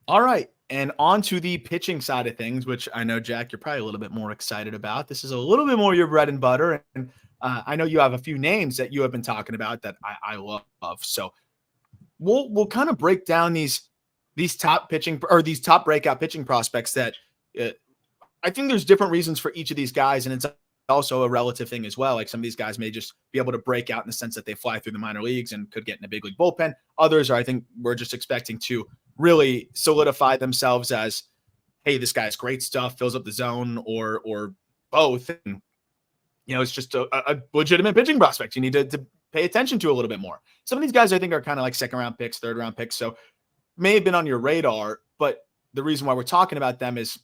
All right. And on to the pitching side of things, which I know, Jack, you're probably a little bit more excited about. This is a little bit more your bread and butter. And I know you have a few names that you have been talking about that I love. So we'll kind of break down these top pitching or these top breakout pitching prospects that uh, I think there's different reasons for each of these guys. And it's also a relative thing as well. Like some of these guys may just be able to break out in the sense that they fly through the minor leagues and could get in a big league bullpen. Others are, I think we're just expecting to really solidify themselves as, hey, this guy's great stuff, fills up the zone, or both. And, it's just a legitimate pitching prospect you need to pay attention to a little bit more. Some of these guys I think are kind of like second round picks, third round picks. So may have been on your radar, but the reason why we're talking about them is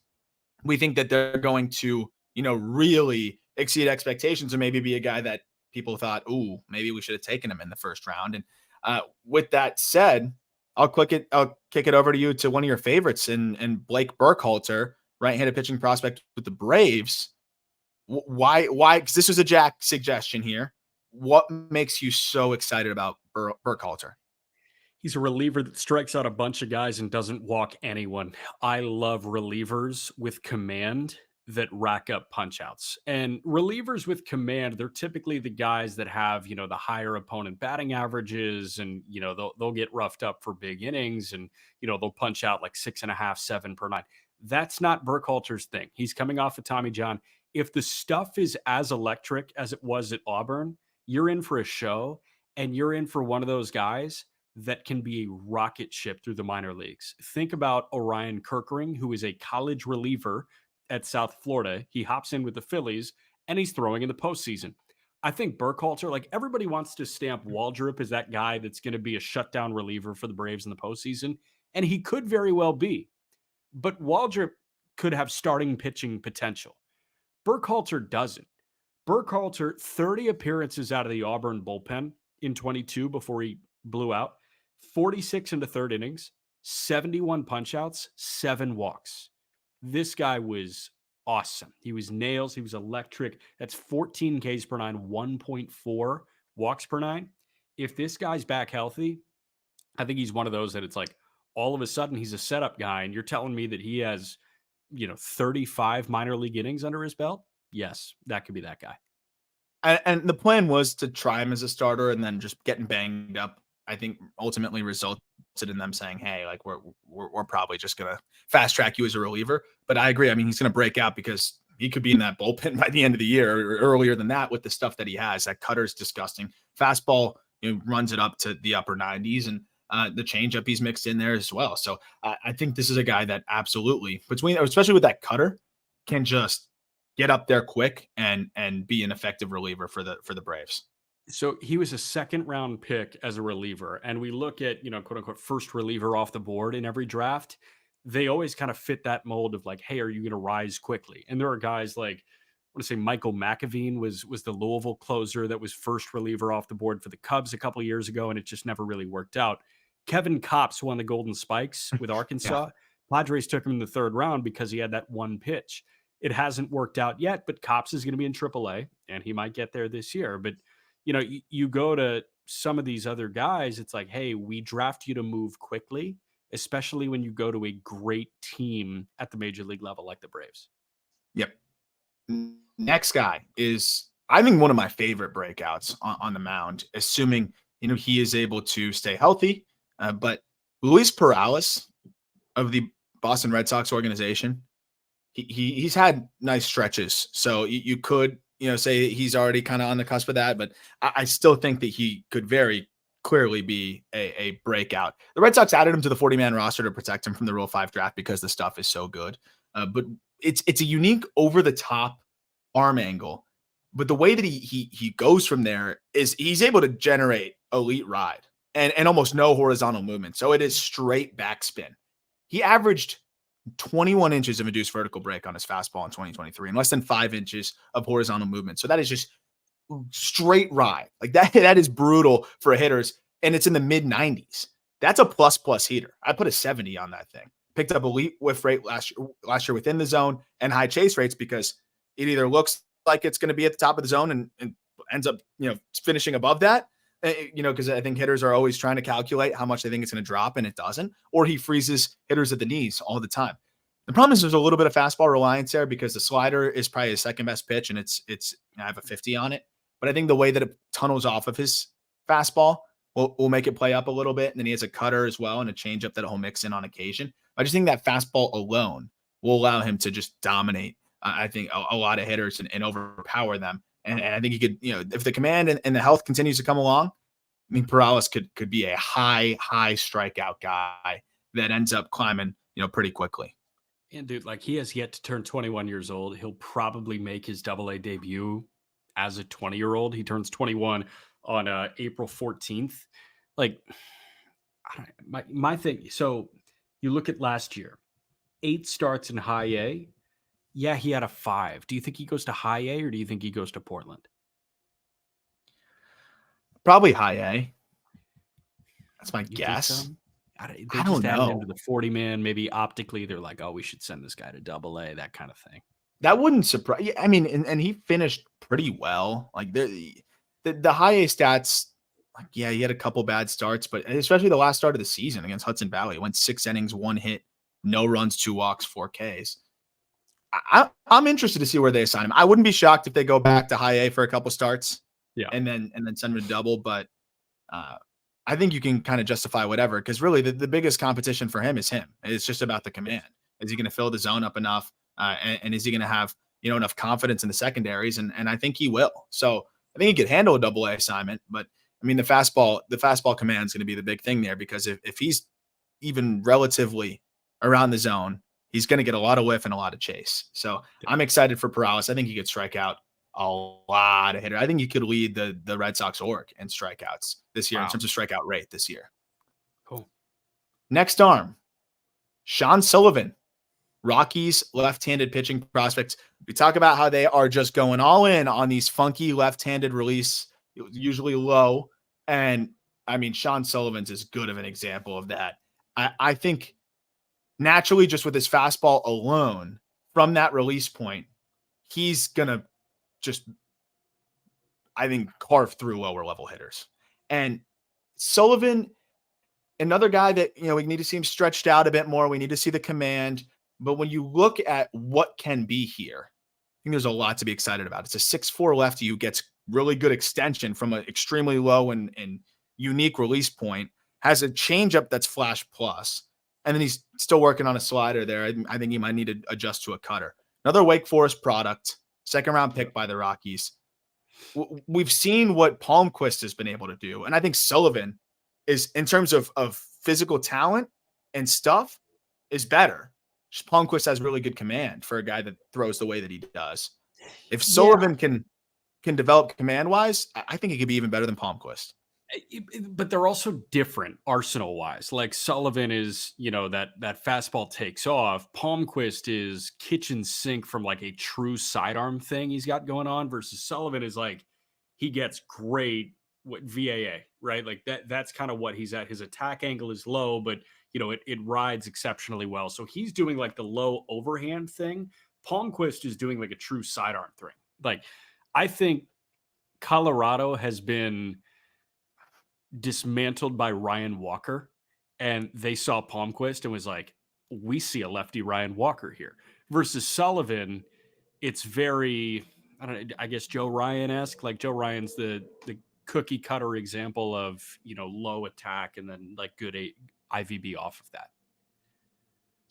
we think that they're going to, really exceed expectations and maybe be a guy that people thought, ooh, maybe we should have taken him in the first round. And with that said, I'll kick it over to you to one of your favorites in Blake Burkhalter, right-handed pitching prospect with the Braves. Why? Because this was a Jack suggestion here. What makes you so excited about Burkhalter? He's a reliever that strikes out a bunch of guys and doesn't walk anyone. I love relievers with command that rack up punch outs. And relievers with command, they're typically the guys that have, the higher opponent batting averages and, they'll get roughed up for big innings and, they'll punch out like 6.5, 7 per nine. That's not Burkhalter's thing. He's coming off of Tommy John. If the stuff is as electric as it was at Auburn, you're in for a show and you're in for one of those guys that can be a rocket ship through the minor leagues. Think about Orion Kerkering, who is a college reliever at South Florida. He hops in with the Phillies and he's throwing in the postseason. I think Burkhalter, like everybody wants to stamp Waldrop as that guy that's going to be a shutdown reliever for the Braves in the postseason. And he could very well be. But Waldrop could have starting pitching potential. Burkhalter doesn't. Burkhalter, 30 appearances out of the Auburn bullpen in 22 before he blew out. 46 into third innings, 71 punchouts, 7 walks. This guy was awesome. He was nails. He was electric. That's 14 Ks per nine, 1.4 walks per nine. If this guy's back healthy, I think he's one of those that it's like all of a sudden he's a setup guy and you're telling me that he has, 35 minor league innings under his belt. Yes, that could be that guy. And the plan was to try him as a starter and then just getting banged up, I think ultimately resulted in them saying, hey, like we're probably just going to fast track you as a reliever. But I agree. I mean, he's going to break out because he could be in that bullpen by the end of the year or earlier than that with the stuff that he has. That cutter's disgusting. Fastball, runs it up to the upper 90s and the changeup he's mixed in there as well. So I think this is a guy that absolutely especially with that cutter, can just get up there quick and be an effective reliever for the Braves. So he was a second round pick as a reliever. And we look at, quote unquote, first reliever off the board in every draft. They always kind of fit that mold of like, hey, are you going to rise quickly? And there are guys like, I want to say Michael McAveen was the Louisville closer that was first reliever off the board for the Cubs a couple of years ago, and it just never really worked out. Kevin Kopps won the Golden Spikes with Arkansas. Yeah. Padres took him in the third round because he had that one pitch. It hasn't worked out yet, but Kopps is going to be in AAA, and he might get there this year. But you go to some of these other guys, it's like, hey, we draft you to move quickly, especially when you go to a great team at the major league level like the Braves. Yep. Next guy is, I think, one of my favorite breakouts on the mound, assuming, he is able to stay healthy. But Luis Perales of the Boston Red Sox organization, he's had nice stretches. So you could, say he's already kind of on the cusp of that, but I still think that he could very clearly be a breakout. The Red Sox added him to the 40-man roster to protect him from the Rule 5 draft because the stuff is so good. But it's a unique over-the-top arm angle. But the way that he goes from there is he's able to generate elite ride and almost no horizontal movement. So it is straight backspin. He averaged 21 inches of induced vertical break on his fastball in 2023 and less than 5 inches of horizontal movement. So that is just straight ride. Like that is brutal for hitters, and it's in the mid 90s. That's a plus heater. I put a 70 on that thing. Picked up elite whiff rate last year within the zone and high chase rates because it either looks like it's going to be at the top of the zone and ends up, finishing above that, Because I think hitters are always trying to calculate how much they think it's going to drop, and it doesn't, or he freezes hitters at the knees all the time. The problem is there's a little bit of fastball reliance there because the slider is probably his second best pitch, and it's I have a 50 on it. But I think the way that it tunnels off of his fastball will make it play up a little bit. And then he has a cutter as well and a changeup that he'll mix in on occasion. I just think that fastball alone will allow him to just dominate, I think, a lot of hitters and overpower them. And I think he could, if the command and the health continues to come along, I mean, Perales could be a high strikeout guy that ends up climbing, pretty quickly. And dude, like he has yet to turn 21 years old. He'll probably make his AA debut as a 20-year-old. He turns 21 on April 14th. Like my thing. So you look at last year, 8 starts in high A. Yeah, he had a 5. Do you think he goes to high A or do you think he goes to Portland? Probably high A. That's my You think guess. so? I They don't just added him know. to the 40-man. Maybe optically they're like, oh, we should send this guy to AA, that kind of thing. That wouldn't surprise. I mean, and he finished pretty well. Like the high A stats, like he had a couple bad starts, but especially the last start of the season against Hudson Valley, went 6 innings, 1 hit, no runs, 2 walks, 4 Ks. I'm interested to see where they assign him. I wouldn't be shocked if they go back to high A for a couple starts, and then send him to double. But I think you can kind of justify whatever because really the biggest competition for him is him. It's just about the command. Is he going to fill the zone up enough? And is he going to have enough confidence in the secondaries? And I think he will. So I think he could handle a AA assignment. But I mean, the fastball command is going to be the big thing there because if he's even relatively around the zone, he's going to get a lot of whiff and a lot of chase. So I'm excited for Perales. I think he could strike out a lot of hitters. I think he could lead the Red Sox org in strikeouts this year in terms of strikeout rate this year. Cool. Next arm, Sean Sullivan, Rockies left-handed pitching prospects. We talk about how they are just going all in on these funky left-handed release, usually low. And I mean, Sean Sullivan's as good of an example of that. I think naturally, just with his fastball alone from that release point, he's going to just, I think, carve through lower level hitters. And Sullivan, another guy that, we need to see him stretched out a bit more. We need to see the command. But when you look at what can be here, I think there's a lot to be excited about. It's a 6'4" lefty who gets really good extension from an extremely low and unique release point, has a changeup that's flash plus, and then he's still working on a slider there. I think he might need to adjust to a cutter. Another Wake Forest product, second-round pick by the Rockies. We've seen what Palmquist has been able to do, and I think Sullivan is, in terms of physical talent and stuff, is better. Just Palmquist has really good command for a guy that throws the way that he does. If Sullivan can develop command-wise, I think he could be even better than Palmquist. But they're also different arsenal-wise. Like Sullivan is, that fastball takes off. Palmquist is kitchen sink from like a true sidearm thing he's got going on versus Sullivan is like he gets great VAA, right? Like that's kind of what he's at. His attack angle is low, but it rides exceptionally well. So he's doing like the low overhand thing. Palmquist is doing like a true sidearm thing. Like I think Colorado has been dismantled by Ryan Walker, and they saw Palmquist and was like, we see a lefty Ryan Walker here. Versus Sullivan, it's very, I guess Joe Ryan-esque. Like Joe Ryan's the cookie cutter example of, low attack and then like good IVB off of that.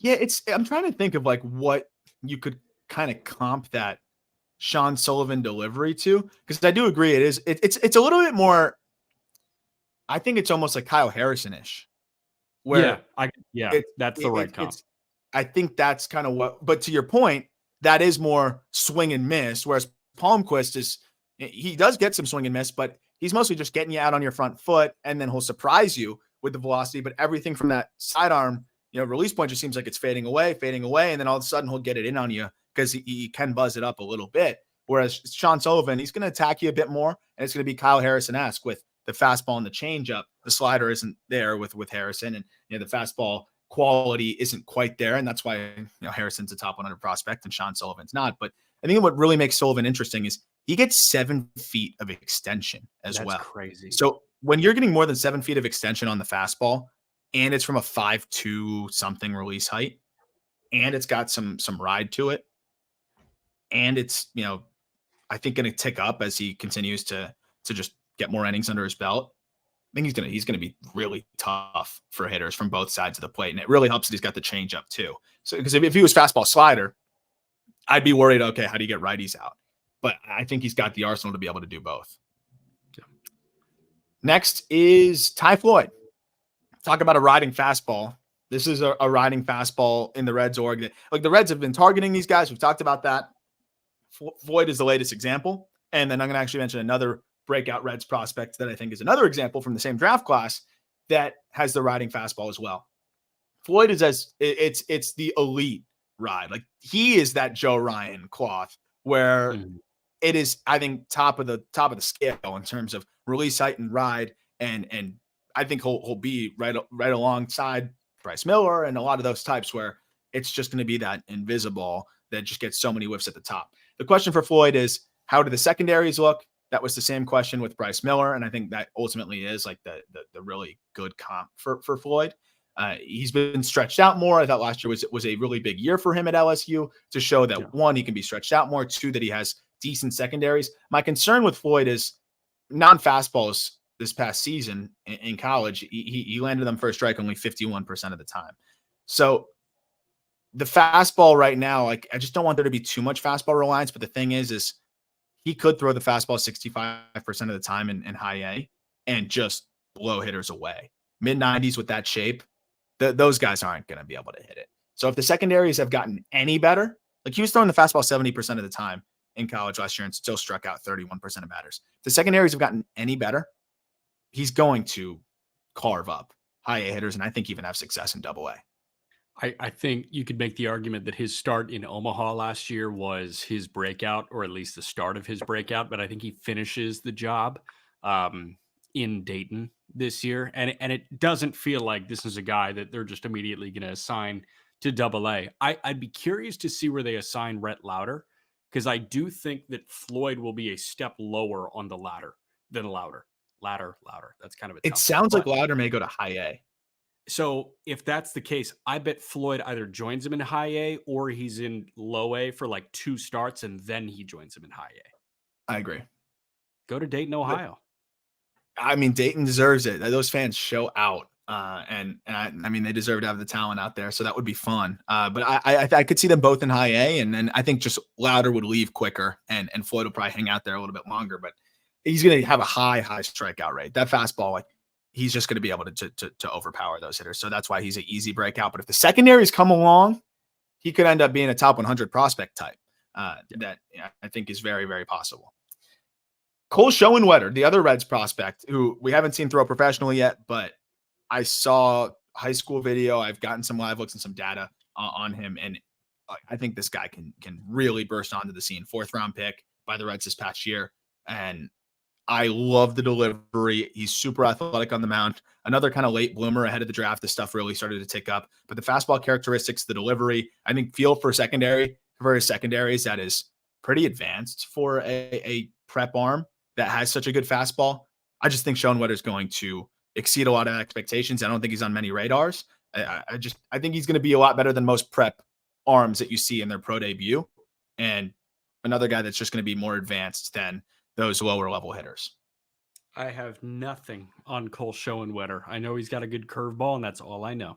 Yeah, I'm trying to think of like what you could kind of comp that Sean Sullivan delivery to, because I do agree it's a little bit more. I think it's almost like Kyle Harrison-ish. Where that's the right comp. I think that's kind of what, but to your point, that is more swing and miss, whereas Palmquist he does get some swing and miss, but he's mostly just getting you out on your front foot, and then he'll surprise you with the velocity, but everything from that sidearm, release point just seems like it's fading away, and then all of a sudden he'll get it in on you because he can buzz it up a little bit. Whereas Sean Sullivan, he's going to attack you a bit more, and it's going to be Kyle Harrison-esque with the fastball and the changeup. The slider isn't there with Harrison, and the fastball quality isn't quite there, and that's why Harrison's a top 100 prospect and Sean Sullivan's not. But I think what really makes Sullivan interesting is he gets 7 feet of extension as well. Crazy. So when you're getting more than 7 feet of extension on the fastball, and it's from a 5'2" something release height, and it's got some ride to it, and it's, I think going to tick up as he continues to just get more innings under his belt. I think he's gonna be really tough for hitters from both sides of the plate, and it really helps that he's got the changeup too. So because if he was fastball slider, I'd be worried. Okay, how do you get righties out? But I think he's got the arsenal to be able to do both. Yeah. Next is Ty Floyd. Talk about a riding fastball. This is a riding fastball in the Reds org. Like the Reds have been targeting these guys. We've talked about that. Floyd is the latest example. And then I'm going to actually mention another breakout Reds prospect that I think is another example from the same draft class that has the riding fastball as well. Floyd is it's the elite ride. Like he is that Joe Ryan cloth where it is, I think, top of the scale in terms of release height and ride. And I think he'll be right alongside Bryce Miller and a lot of those types where it's just going to be that invisible that just gets so many whiffs at the top. The question for Floyd is, how do the secondaries look? That was the same question with Bryce Miller, and I think that ultimately is like the really good comp for Floyd. He's been stretched out more. I thought last year was a really big year for him at LSU to show that, one, he can be stretched out more, two, that he has decent secondaries. My concern with Floyd is non-fastballs this past season in college. He landed them first strike only 51% of the time. So the fastball right now, like I just don't want there to be too much fastball reliance. But the thing is he could throw the fastball 65% of the time in high A and just blow hitters away. Mid-90s with that shape, those guys aren't going to be able to hit it. So if the secondaries have gotten any better, like he was throwing the fastball 70% of the time in college last year and still struck out 31% of batters. If the secondaries have gotten any better, he's going to carve up high A hitters, and I think even have success in Double A. I think you could make the argument that his start in Omaha last year was his breakout, or at least the start of his breakout, but I think he finishes the job in Dayton this year. And it doesn't feel like this is a guy that they're just immediately going to assign to Double A. I'd be curious to see where they assign Rhett Lauder, because I do think that Floyd will be a step lower on the ladder than Lauder. Ladder. That's kind of a tough It sounds one. like Lauder may go to high A. So if that's the case, I bet Floyd either joins him in high A or he's in low A for like 2 starts and then he joins him in high A. I agree. Go to Dayton, Ohio. I mean, Dayton deserves it. Those fans show out. And I mean, they deserve to have the talent out there. So that would be fun. But I could see them both in high A. And then I think just Lauder would leave quicker and Floyd will probably hang out there a little bit longer. But he's going to have a high strikeout rate. That fastball, like, he's just going to be able to overpower those hitters. So that's why he's an easy breakout. But if the secondaries come along, he could end up being a top 100 prospect type. That I think is very, very possible. Cole Schoenwetter, the other Reds prospect, who we haven't seen throw professionally yet, but I saw high school video. I've gotten some live looks and some data on him, and I think this guy can really burst onto the scene. 4th round pick by the Reds this past year, and I love the delivery. He's super athletic on the mound. Another kind of late bloomer ahead of the draft. The stuff really started to tick up. But the fastball characteristics, the delivery, I think feel for his secondaries, that is pretty advanced for a prep arm that has such a good fastball. I just think Schoenwetter is going to exceed a lot of expectations. I don't think he's on many radars. I think he's going to be a lot better than most prep arms that you see in their pro debut. And another guy that's just going to be more advanced than those lower level hitters. I have nothing on Cole Schoenwetter. I know he's got a good curveball, and that's all I know.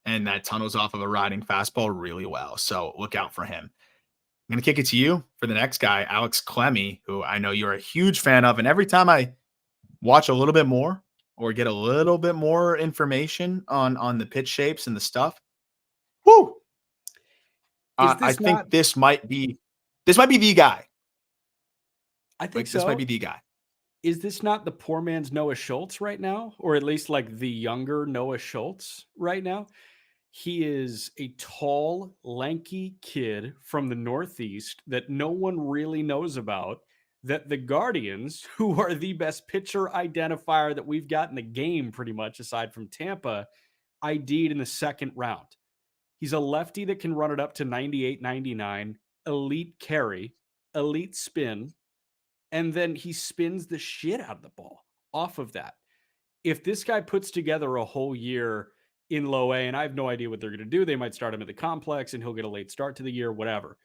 And that tunnels off of a riding fastball really well. So look out for him. I'm going to kick it to you for the next guy, Alex Clemmey, who I know you're a huge fan of. And every time I watch a little bit more or get a little bit more information on the pitch shapes and the stuff, whoo! I think this might be the guy. I think so. This might be the guy. Is this not the poor man's Noah Schultz right now? Or at least like the younger Noah Schultz right now? He is a tall, lanky kid from the Northeast that no one really knows about, that the Guardians, who are the best pitcher identifier that we've got in the game pretty much aside from Tampa, ID'd in the 2nd round. He's a lefty that can run it up to 98, 99, elite carry, elite spin, and then he spins the shit out of the ball. off of that. If this guy puts together a whole year in low A, and I have no idea what they're going to do, they might start him at the complex and he'll get a late start to the year, whatever.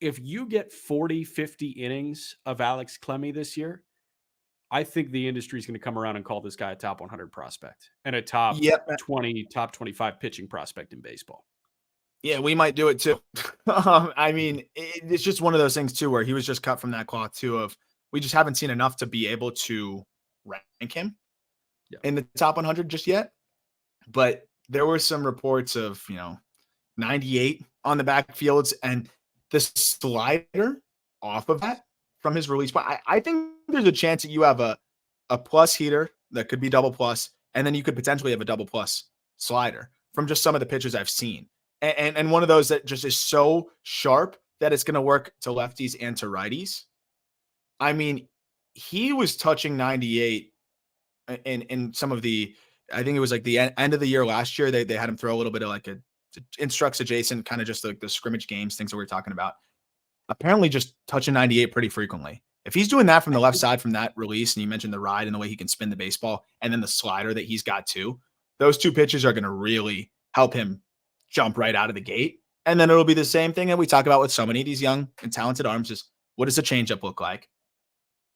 If you get 40, 50 innings of Alex Clemmey this year, I think the industry is going to come around and call this guy a top 100 prospect and a top Yep. 20, top 25 pitching prospect in baseball. Yeah, we might do it too. I mean, it's just one of those things too, where he was just cut from that cloth too, of we just haven't seen enough to be able to rank him in the top 100 just yet. But there were some reports of, 98 on the backfields, and the slider off of that from his release. But I think there's a chance that you have a plus heater that could be double plus, and then you could potentially have a double plus slider from just some of the pitches I've seen. And one of those that just is so sharp that it's going to work to lefties and to righties. I mean, he was touching 98 in some of the, I think it was like the end of the year last year. They had him throw a little bit of like a instructs adjacent, kind of just like the scrimmage games, things that we were talking about. Apparently just touching 98 pretty frequently. If he's doing that from the left side from that release, and you mentioned the ride and the way he can spin the baseball, and then the slider that he's got too, those two pitches are going to really help him jump right out of the gate. And then it'll be the same thing that we talk about with so many of these young and talented arms is, what does a changeup look like?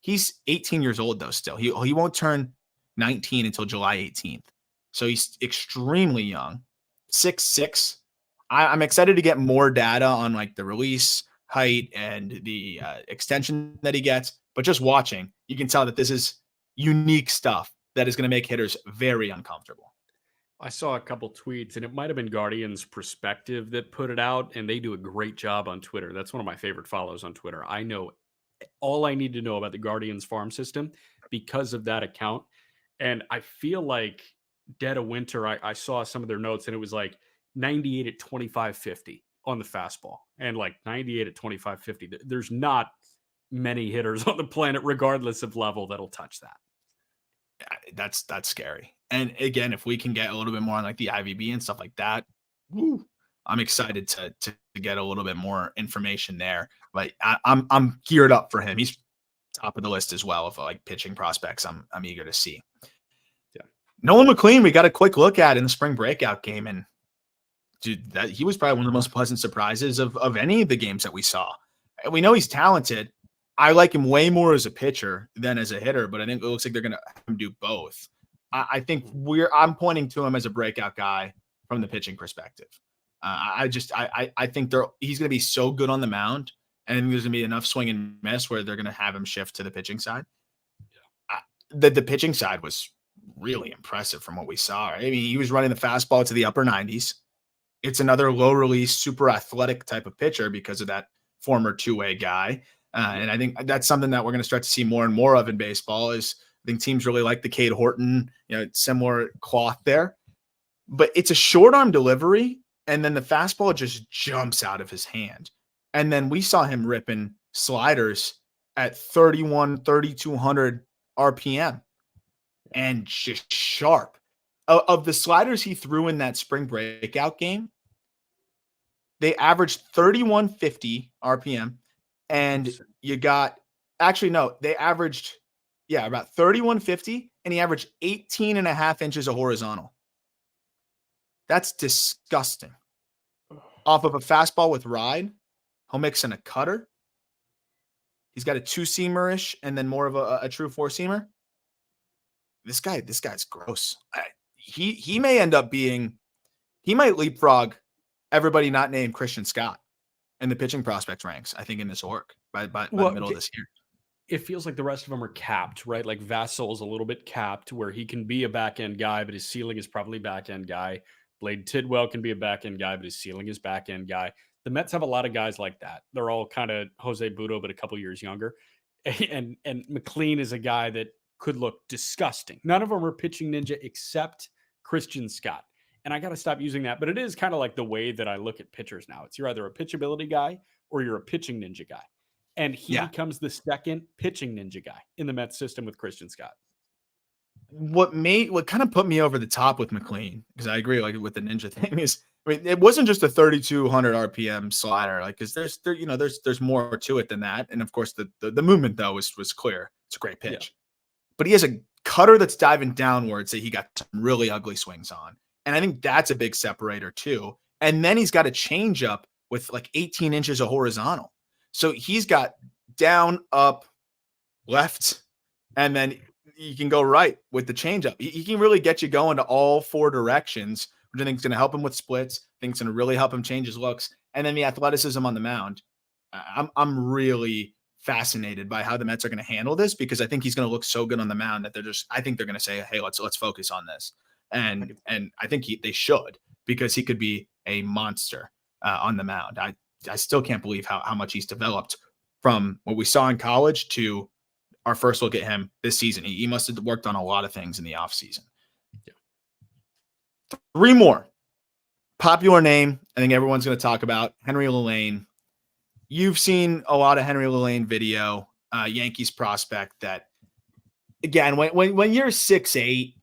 He's 18 years old though still. He won't turn 19 until July 18th. So he's extremely young. 6'6". I'm excited to get more data on like the release height and the extension that he gets. But just watching, you can tell that this is unique stuff that is going to make hitters very uncomfortable. I saw a couple tweets, and it might have been Guardians Perspective that put it out, and they do a great job on Twitter. That's one of my favorite follows on Twitter. I know all I need to know about the Guardians farm system because of that account. And I feel like dead of winter, I saw some of their notes, and it was like 98 at 25.50 on the fastball and like 98 at 25.50. There's not many hitters on the planet, regardless of level, that'll touch that. That's scary. And again, if we can get a little bit more on like the IVB and stuff like that, woo, I'm excited to get a little bit more information there. But I'm geared up for him. He's top of the list as well of like pitching prospects. I'm eager to see. Yeah, Nolan McLean, we got a quick look at in the spring breakout game, and dude, he was probably one of the most pleasant surprises of any of the games that we saw. And we know he's talented. I like him way more as a pitcher than as a hitter, but I think it looks like they're going to have him do both. I think I'm pointing to him as a breakout guy from the pitching perspective. I think he's going to be so good on the mound, and I think there's going to be enough swing and miss where they're going to have him shift to the pitching side. Yeah. The pitching side was really impressive from what we saw. I mean, he was running the fastball to the upper 90s. It's another low release, super athletic type of pitcher because of that former two-way guy. And I think that's something that we're going to start to see more and more of in baseball. Is I think teams really like the Cade Horton, similar cloth there, but it's a short arm delivery. And then the fastball just jumps out of his hand. And then we saw him ripping sliders at 3,200 RPM and just sharp. Of the sliders he threw in that spring breakout game, they averaged 3,150 RPM. And you got, they averaged, about 3,150, and he averaged 18 and a half inches of horizontal. That's disgusting. Off of a fastball with ride, he'll mix in a cutter. He's got a two-seamer-ish and then more of a true four-seamer. This guy's gross. He may end up being, he might leapfrog everybody not named Christian Scott in the pitching prospect ranks, I think, in this org by the middle of this year. It feels like the rest of them are capped, right? Like Vassal's a little bit capped where he can be a back-end guy, but his ceiling is probably back-end guy. Blade Tidwell can be a back-end guy, but his ceiling is back-end guy. The Mets have a lot of guys like that. They're all kind of Jose Budo, but a couple years younger. And McLean is a guy that could look disgusting. None of them are pitching ninja except Christian Scott. And I got to stop using that, but it is kind of like the way that I look at pitchers now. It's you're either a pitchability guy or you're a pitching ninja guy. And he becomes the second pitching ninja guy in the Mets system with Christian Scott. What kind of put me over the top with McLean, because I agree, like with the ninja thing, is it wasn't just a 3,200 RPM slider, like because there's more to it than that. And of course the movement though was clear. It's a great pitch. but he has a cutter that's diving downwards that he got some really ugly swings on. And I think that's a big separator too. And then he's got a changeup with like 18 inches of horizontal. So he's got down, up, left, and then you can go right with the changeup. He can really get you going to all four directions, which I think is going to help him with splits. I think it's going to really help him change his looks. And then the athleticism on the mound. I'm really fascinated by how the Mets are going to handle this, because I think he's going to look so good on the mound that I think they're going to say, hey, let's focus on this. And I think they should, because he could be a monster on the mound. I still can't believe how much he's developed from what we saw in college to our first look at him this season. He must have worked on a lot of things in the offseason. Yeah. 3 more. Popular name, I think everyone's going to talk about, Henry Lalane. You've seen a lot of Henry Lalane video, Yankees prospect that, again, when you're 6'8"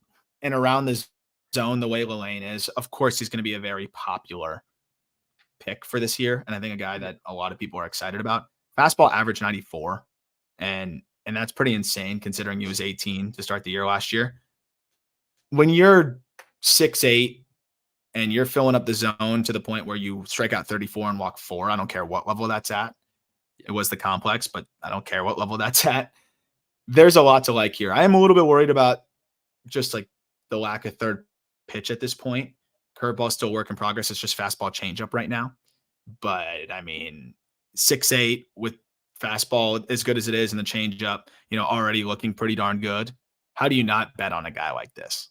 and around this zone the way Lalane is, of course he's going to be a very popular pick for this year, and I think a guy that a lot of people are excited about. Fastball average 94, and that's pretty insane considering he was 18 to start the year last year. When you're 6'8" and you're filling up the zone to the point where you strike out 34 and walk 4, I don't care what level that's at. It was the complex, but I don't care what level that's at. There's a lot to like here. I am a little bit worried about just like the lack of third pitch at this point. Curveball still work in progress. It's just fastball changeup right now. But I mean, 6'8" with fastball as good as it is and the changeup, already looking pretty darn good. How do you not bet on a guy like this?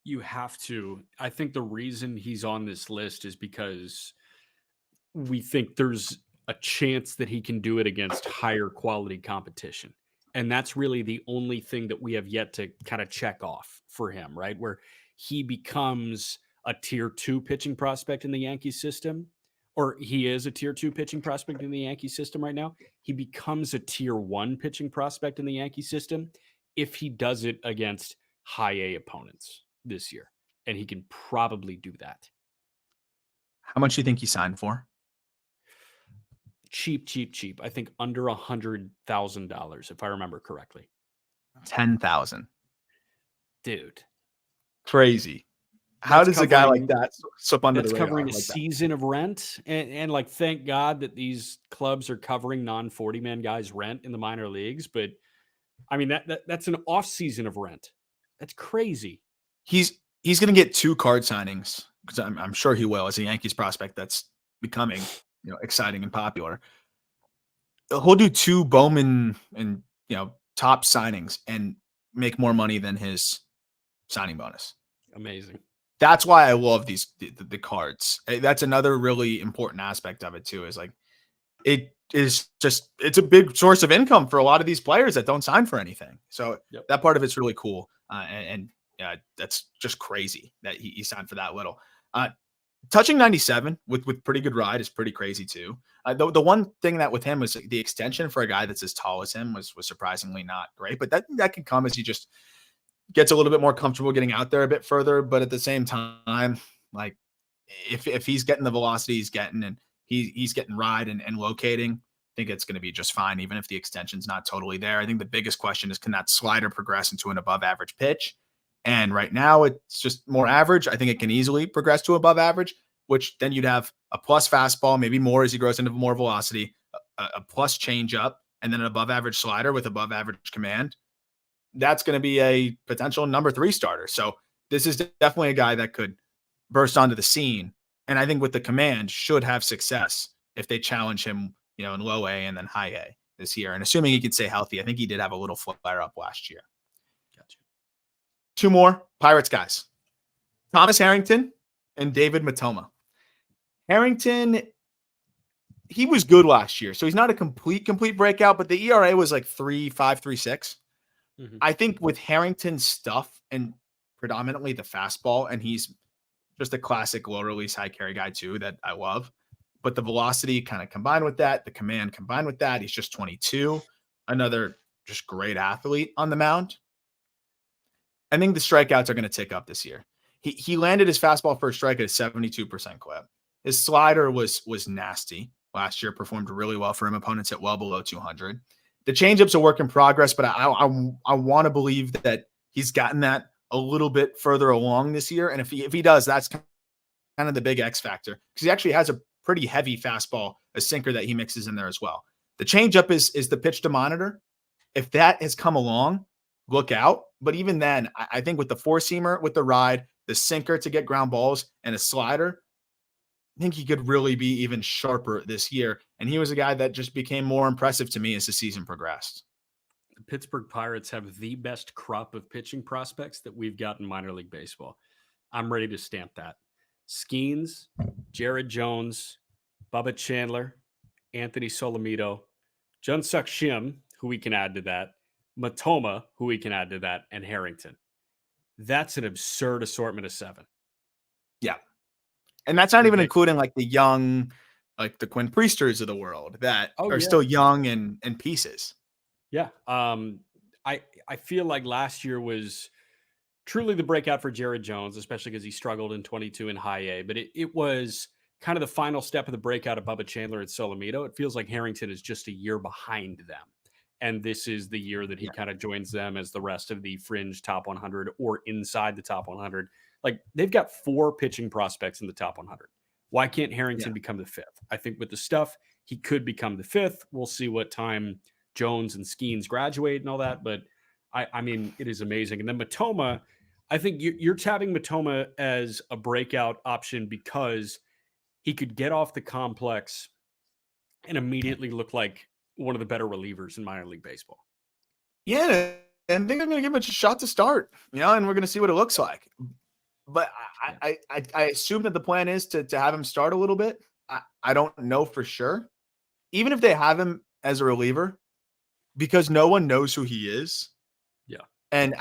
You have to. I think the reason he's on this list is because we think there's a chance that he can do it against higher quality competition. And that's really the only thing that we have yet to kind of check off for him, right? Where he becomes a tier 2 pitching prospect in the Yankee system, or he is a tier 2 pitching prospect in the Yankee system right now. He becomes a tier 1 pitching prospect in the Yankee system if he does it against high A opponents this year. And he can probably do that. How much do you think he signed for? Cheap. I think under $100,000, if I remember correctly. 10,000. Dude. Crazy. How does a guy like that slip under the radar? That's covering a season of rent. And like, thank God that these clubs are covering non-40-man guys' rent in the minor leagues. But I mean, that's an off season of rent. That's crazy. He's going to get 2 card signings, because I'm sure he will, as a Yankees prospect that's becoming exciting and popular. He'll do 2 Bowman and top signings and make more money than his signing bonus. Amazing. That's why I love the cards. That's another really important aspect of it too, is like it's a big source of income for a lot of these players that don't sign for anything. So that part of it's really cool. And that's just crazy that he signed for that little. Touching 97 with pretty good ride is pretty crazy too. The one thing that with him was the extension for a guy that's as tall as him was surprisingly not great, but that can come as he just gets a little bit more comfortable getting out there a bit further. But at the same time, like if he's getting the velocity he's getting and he's getting ride and locating, I think it's going to be just fine, even if the extension's not totally there. I think the biggest question is, can that slider progress into an above average pitch? And right now it's just more average. I think it can easily progress to above average, which then you'd have a plus fastball, maybe more as he grows into more velocity, a plus changeup, and then an above average slider with above average command. That's going to be a potential number 3 starter. So this is definitely a guy that could burst onto the scene. And I think with the command should have success if they challenge him, in low A and then high A this year. And assuming he could stay healthy, I think he did have a little flare up last year. Gotcha. 2 more Pirates guys, Thomas Harrington and David Matoma. Harrington, he was good last year. So he's not a complete breakout, but the ERA was like 3.5, 3.6. Mm-hmm. I think with Harrington's stuff and predominantly the fastball, and he's just a classic low release, high carry guy too, that I love. But the velocity kind of combined with that, the command combined with that, he's just 22. Another just great athlete on the mound. I think the strikeouts are going to tick up this year. He landed his fastball first strike at a 72% clip. His slider was nasty last year, performed really well for him. Opponents hit well below 200. The changeup's a work in progress, but I want to believe that he's gotten that a little bit further along this year. And if he does, that's kind of the big X factor, because he actually has a pretty heavy fastball, a sinker that he mixes in there as well. The changeup is the pitch to monitor. If that has come along, look out. But even then, I think with the four-seamer, with the ride, the sinker to get ground balls, and a slider, I think he could really be even sharper this year. And he was a guy that just became more impressive to me as the season progressed. The Pittsburgh Pirates have the best crop of pitching prospects that we've got in minor league baseball. I'm ready to stamp that. Skeens, Jared Jones, Bubba Chandler, Anthony Solomito, Jun-Suk Shim, who we can add to that, Matoma, who we can add to that, and Harrington. That's an absurd assortment of 7. Yeah. And that's not even including like the young, like the Quinn Priesters of the world that are still young and pieces. Yeah. I feel like last year was truly the breakout for Jared Jones, especially because he struggled in 22 in high A, but it was kind of the final step of the breakout of Bubba Chandler and Solomito. It feels like Harrington is just a year behind them. And this is the year that he kind of joins them as the rest of the fringe top 100 or inside the top 100. Like, they've got 4 pitching prospects in the top 100. Why can't Harrington become the 5th? I think with the stuff, he could become the 5th. We'll see what time Jones and Skeens graduate and all that. But I mean, it is amazing. And then Matoma, I think you're tabbing Matoma as a breakout option because he could get off the complex and immediately look like one of the better relievers in minor league baseball. Yeah, and I think they're going to give him a shot to start, and we're going to see what it looks like. But I assume that the plan is to have him start a little bit. I don't know for sure. Even if they have him as a reliever, because no one knows who he is. Yeah. And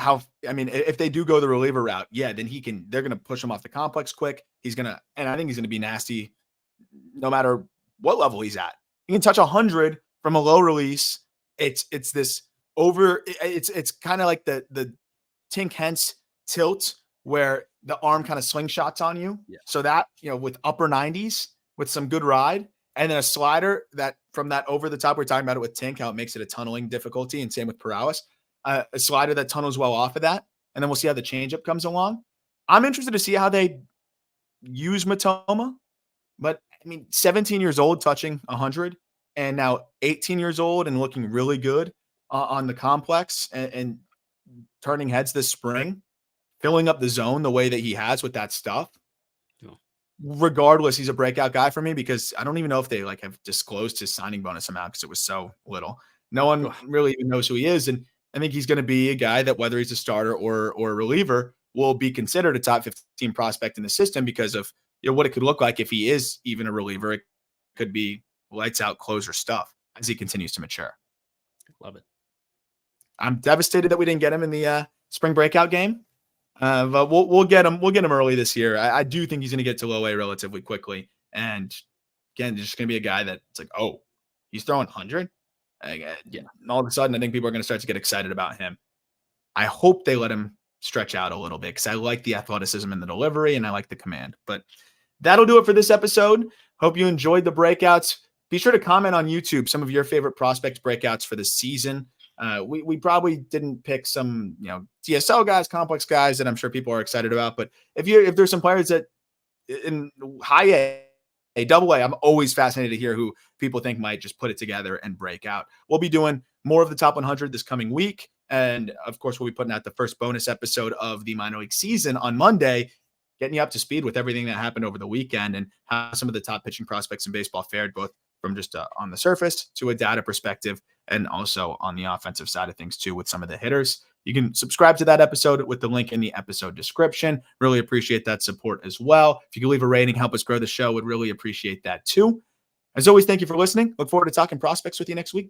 if they do go the reliever route, then they're going to push him off the complex quick. And I think he's going to be nasty no matter what level he's at. He can touch 100 from a low release. It's kind of like the Tink Hence tilt where the arm kind of slingshots on you. Yeah. So that, with upper 90s with some good ride, and then a slider that from that over the top, we're talking about it with Tink, how it makes it a tunneling difficulty, and same with Perales, a slider that tunnels well off of that. And then we'll see how the changeup comes along. I'm interested to see how they use Matoma, but 17 years old, touching 100, and now 18 years old and looking really good on the complex and turning heads this spring, filling up the zone the way that he has with that stuff. Regardless, he's a breakout guy for me, because I don't even know if they have disclosed his signing bonus amount because it was so little. No one really even knows who he is. And I think he's going to be a guy that, whether he's a starter or a reliever, will be considered a top 15 prospect in the system because of what it could look like if he is even a reliever. It could be lights out closer stuff as he continues to mature. Love it. I'm devastated that we didn't get him in the spring breakout game. But we'll get him. We'll get him early this year. I do think he's going to get to low A relatively quickly. And again, just going to be a guy that it's like, oh, he's throwing 100. And all of a sudden, I think people are going to start to get excited about him. I hope they let him stretch out a little bit, because I like the athleticism in the delivery and I like the command. But that'll do it for this episode. Hope you enjoyed the breakouts. Be sure to comment on YouTube some of your favorite prospects breakouts for the season. We probably didn't pick some, DSL guys, complex guys that I'm sure people are excited about. But if there's some players that in high A, double A, I'm always fascinated to hear who people think might just put it together and break out. We'll be doing more of the top 100 this coming week. And of course, we'll be putting out the first bonus episode of the minor league season on Monday, getting you up to speed with everything that happened over the weekend and how some of the top pitching prospects in baseball fared, both from just on the surface to a data perspective, and also on the offensive side of things too, with some of the hitters. You can subscribe to that episode with the link in the episode description. Really appreciate that support as well. If you could leave a rating, help us grow the show, would really appreciate that too. As always, thank you for listening. Look forward to talking prospects with you next week.